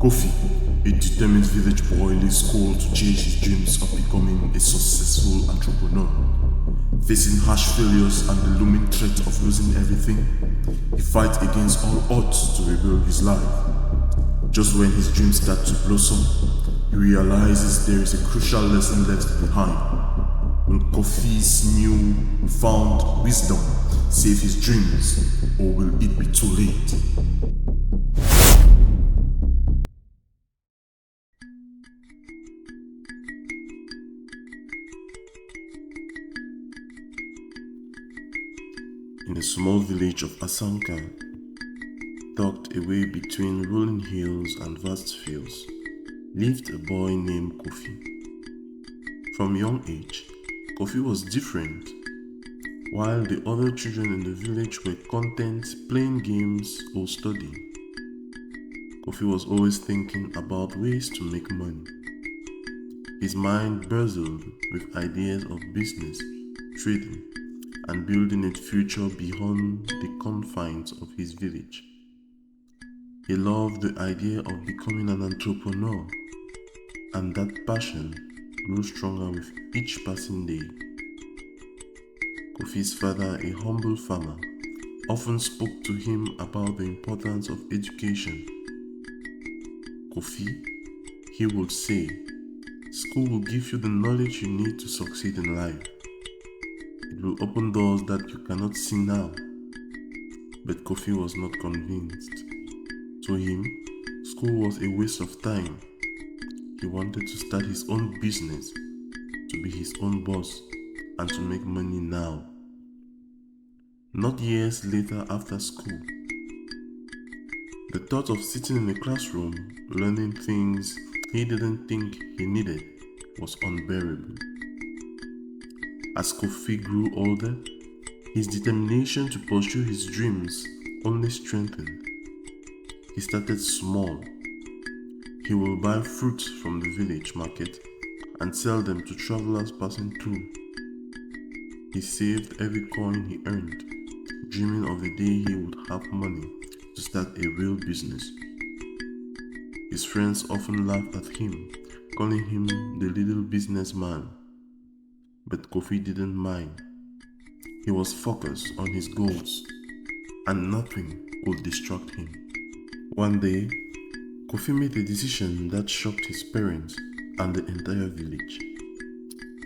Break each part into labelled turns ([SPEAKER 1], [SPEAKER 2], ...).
[SPEAKER 1] KOFI, a determined village boy, leaves school to chase his dreams of becoming a successful entrepreneur. Facing harsh failures and the looming threat of losing everything, he fights against all odds to rebuild his life. Just when his dreams start to blossom, he realizes there is a crucial lesson left behind. Will KOFI's newfound wisdom save his dreams, or will it be too late? In the small village of Asanka, tucked away between rolling hills and vast fields, lived a boy named KOFI. From young age, KOFI was different. While the other children in the village were content playing games or studying, KOFI was always thinking about ways to make money. His mind bristled with ideas of business, trading, and building a future beyond the confines of his village. He loved the idea of becoming an entrepreneur, and that passion grew stronger with each passing day. KOFI's father, a humble farmer, often spoke to him about the importance of education. KOFI, he would say, school will give you the knowledge you need to succeed in life. It will open doors that you cannot see now. But KOFI was not convinced. To him, school was a waste of time. He wanted to start his own business, to be his own boss, and to make money now. Not years later after school, the thought of sitting in a classroom learning things he didn't think he needed was unbearable. As KOFI grew older, his determination to pursue his dreams only strengthened. He started small. He will buy fruits from the village market and sell them to travelers passing through. He saved every coin he earned, dreaming of the day he would have money to start a real business. His friends often laughed at him, calling him the little businessman. But KOFI didn't mind. He was focused on his goals, and nothing could distract him. One day, KOFI made a decision that shocked his parents and the entire village.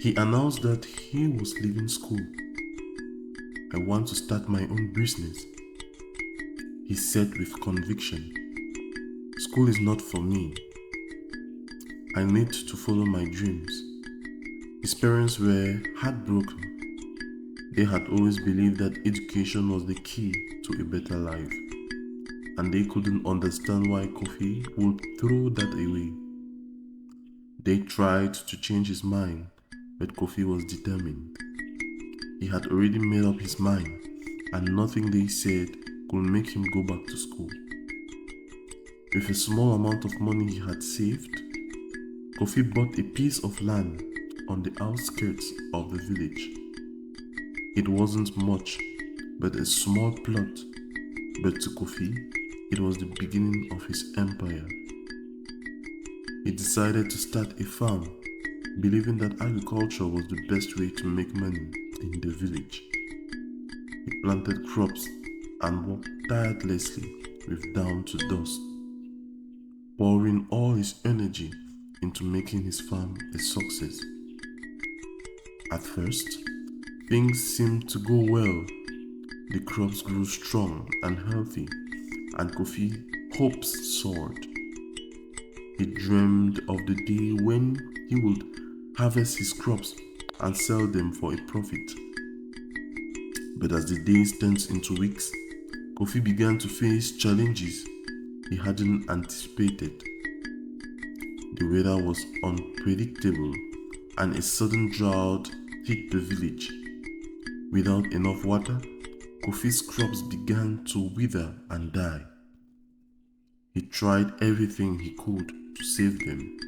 [SPEAKER 1] He announced that he was leaving school. I want to start my own business, he said with conviction. School is not for me. I need to follow my dreams. His parents were heartbroken. They had always believed that education was the key to a better life, and they couldn't understand why KOFI would throw that away. They tried to change his mind, but KOFI was determined. He had already made up his mind, and nothing they said could make him go back to school. With a small amount of money he had saved, KOFI bought a piece of land on the outskirts of the village. It wasn't much, but a small plot, but to KOFI, it was the beginning of his empire. He decided to start a farm, believing that agriculture was the best way to make money in the village. He planted crops and worked tirelessly with down to dusk, pouring all his energy into making his farm a success. At first, things seemed to go well. The crops grew strong and healthy, and KOFI's hopes soared. He dreamed of the day when he would harvest his crops and sell them for a profit. But as the days turned into weeks, KOFI began to face challenges he hadn't anticipated. The weather was unpredictable, and a sudden drought hit the village. Without enough water, KOFI's crops began to wither and die. He tried everything he could to save them,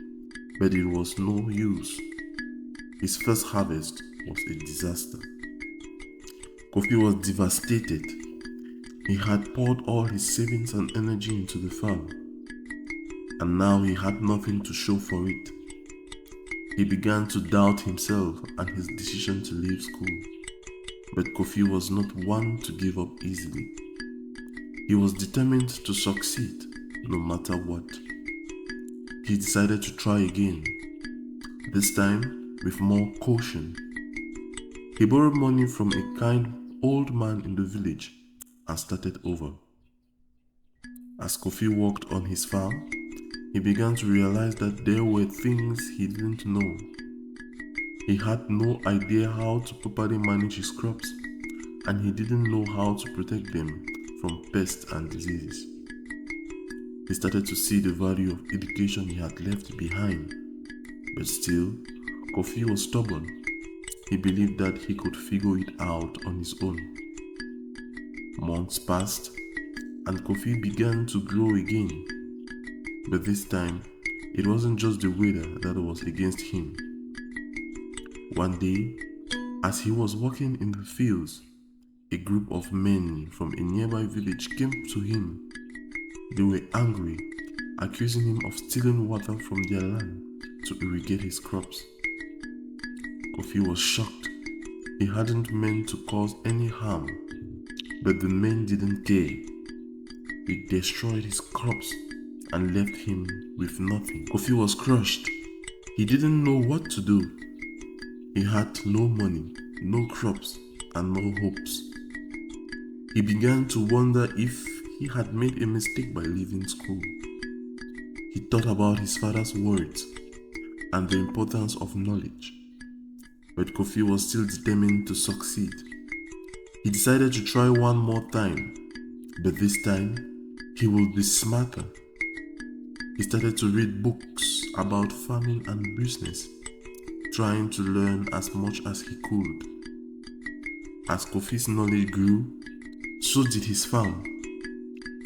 [SPEAKER 1] but it was no use. His first harvest was a disaster. KOFI was devastated. He had poured all his savings and energy into the farm, and now he had nothing to show for it. He began to doubt himself and his decision to leave school. But KOFI was not one to give up easily. He was determined to succeed no matter what. He decided to try again, this time with more caution. He borrowed money from a kind old man in the village and started over. As KOFI worked on his farm, he began to realize that there were things he didn't know. He had no idea how to properly manage his crops, and he didn't know how to protect them from pests and diseases. He started to see the value of education he had left behind, but still, KOFI was stubborn. He believed that he could figure it out on his own. Months passed, and KOFI began to grow again. But this time, it wasn't just the weather that was against him. One day, as he was walking in the fields, a group of men from a nearby village came to him. They were angry, accusing him of stealing water from their land to irrigate his crops. KOFI was shocked. He hadn't meant to cause any harm, but the men didn't care. They destroyed his crops and left him with nothing. KOFI was crushed. He didn't know what to do. He had no money, no crops, and no hopes. He began to wonder if he had made a mistake by leaving school. He thought about his father's words and the importance of knowledge. But KOFI was still determined to succeed. He decided to try one more time, but this time, he would be smarter. He started to read books about farming and business, trying to learn as much as he could. As KOFI's knowledge grew, so did his farm.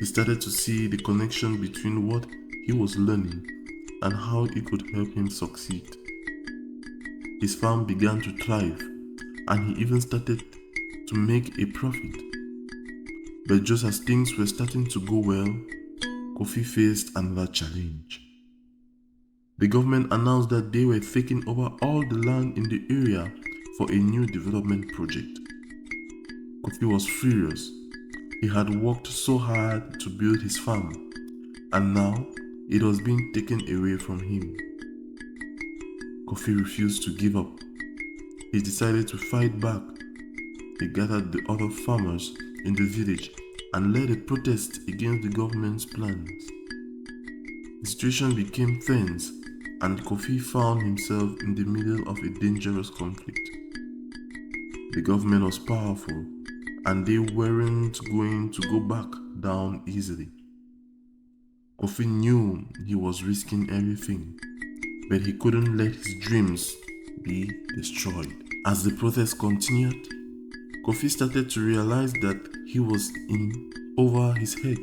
[SPEAKER 1] He started to see the connection between what he was learning and how it could help him succeed. His farm began to thrive, and he even started to make a profit. But just as things were starting to go well, KOFI faced another challenge. The government announced that they were taking over all the land in the area for a new development project. KOFI was furious. He had worked so hard to build his farm, and now it was being taken away from him. KOFI refused to give up. He decided to fight back. He gathered the other farmers in the village and led a protest against the government's plans. The situation became tense, and KOFI found himself in the middle of a dangerous conflict. The government was powerful, and they weren't going to go back down easily. KOFI knew he was risking everything, but he couldn't let his dreams be destroyed. As the protest continued, KOFI started to realize that he was in over his head.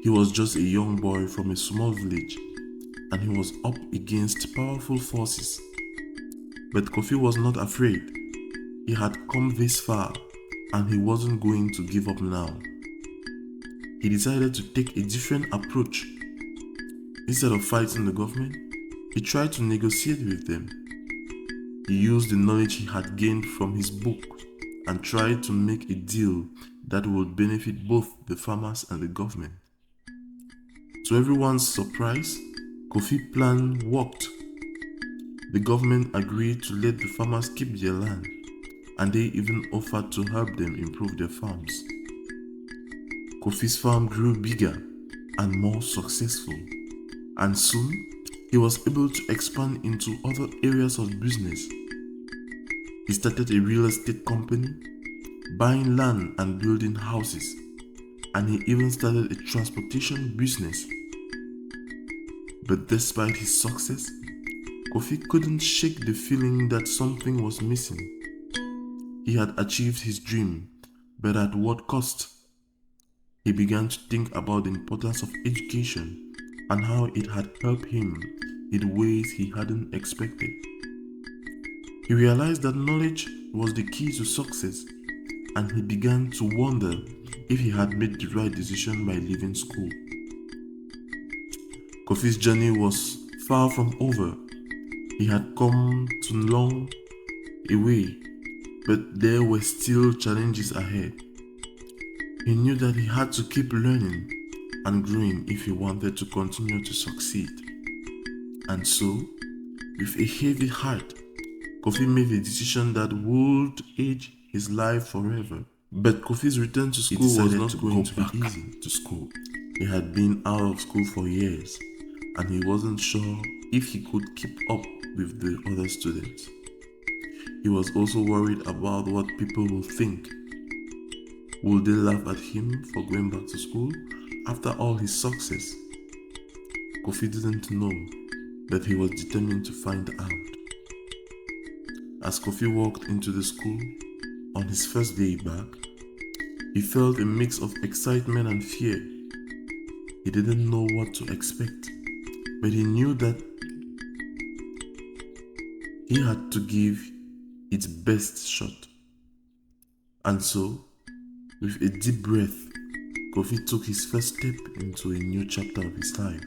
[SPEAKER 1] He was just a young boy from a small village, and he was up against powerful forces. But KOFI was not afraid. He had come this far, and he wasn't going to give up now. He decided to take a different approach. Instead of fighting the government, he tried to negotiate with them. He used the knowledge he had gained from his book and tried to make a deal that would benefit both the farmers and the government. To everyone's surprise, KOFI's plan worked. The government agreed to let the farmers keep their land, and they even offered to help them improve their farms. KOFI's farm grew bigger and more successful, and soon he was able to expand into other areas of business. He started a real estate company, buying land and building houses, and he even started a transportation business. But despite his success, KOFI couldn't shake the feeling that something was missing. He had achieved his dream, but at what cost? He began to think about the importance of education and how it had helped him in ways he hadn't expected. He realized that knowledge was the key to success, and he began to wonder if he had made the right decision by leaving school. Kofi's journey was far from over. He had come to long a way, but there were still challenges ahead. He knew that he had to keep learning and growing if he wanted to continue to succeed. And so, with a heavy heart, Kofi made a decision that would age his life forever. But Kofi's return to school was not going to be easy. To school. He had been out of school for years, and he wasn't sure if he could keep up with the other students. He was also worried about what people will think. Would they laugh at him for going back to school after all his success? Kofi didn't know, but he was determined to find out. As Kofi walked into the school on his first day back, he felt a mix of excitement and fear. He didn't know what to expect, but he knew that he had to give its best shot. And so, with a deep breath, Kofi took his first step into a new chapter of his life.